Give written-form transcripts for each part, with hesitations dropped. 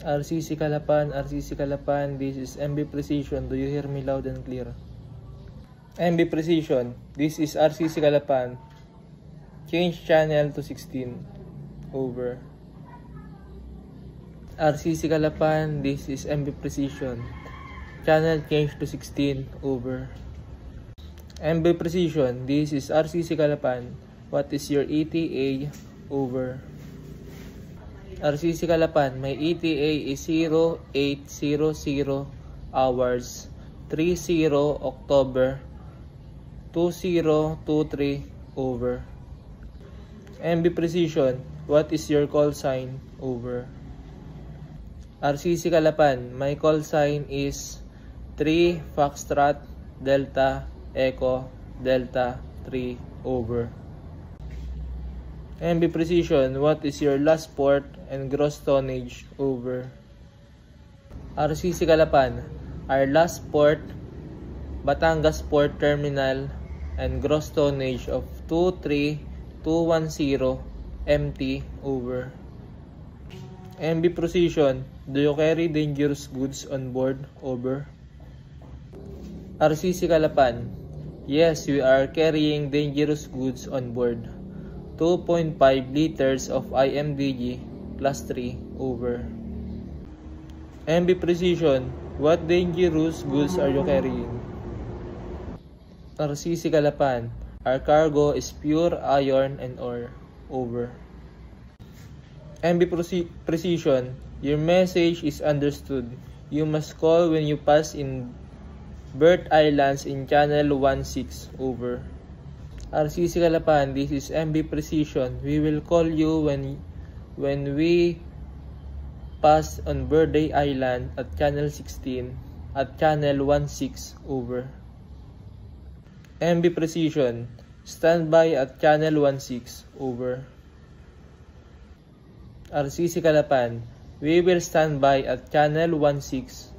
RCC Calapan, this is MB Precision. Do you hear me loud and clear? MB Precision, this is RCC Calapan. Change channel to 16. Over. RCC Calapan, this is MB Precision. Channel change to 16. Over. MB Precision, this is RCC Calapan. What is your ETA? Over. RCC Calapan, my ETA is 0800 hours 30 October 2023. Over. MB Precision, what is your call sign? Over. RCC Calapan, my call sign is 3 Foxtrot Delta Echo Delta 3. Over. MB Precision, what is your last port and gross tonnage? Over. RCC Calapan, our last port, Batangas Port Terminal, and gross tonnage of 23210 MT. Over. MB Precision, do you carry dangerous goods on board? Over. RCC Calapan, yes, we are carrying dangerous goods on board. 2.5 liters of IMDG Class 3. Over. MB Precision, what dangerous goods are you carrying? RCC Calapan, our cargo is pure iron and ore. Over. MB Precision, your message is understood. You must call when you pass in Bird Islands in Channel 16. Over. RCC Calapan, this is MB Precision. We will call you when we pass on Birthday Island at Channel 16 at Channel 16. Over. MB Precision, stand by at Channel 16. Over. RCC Calapan, we will stand by at Channel 16.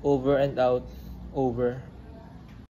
Over and out. Over.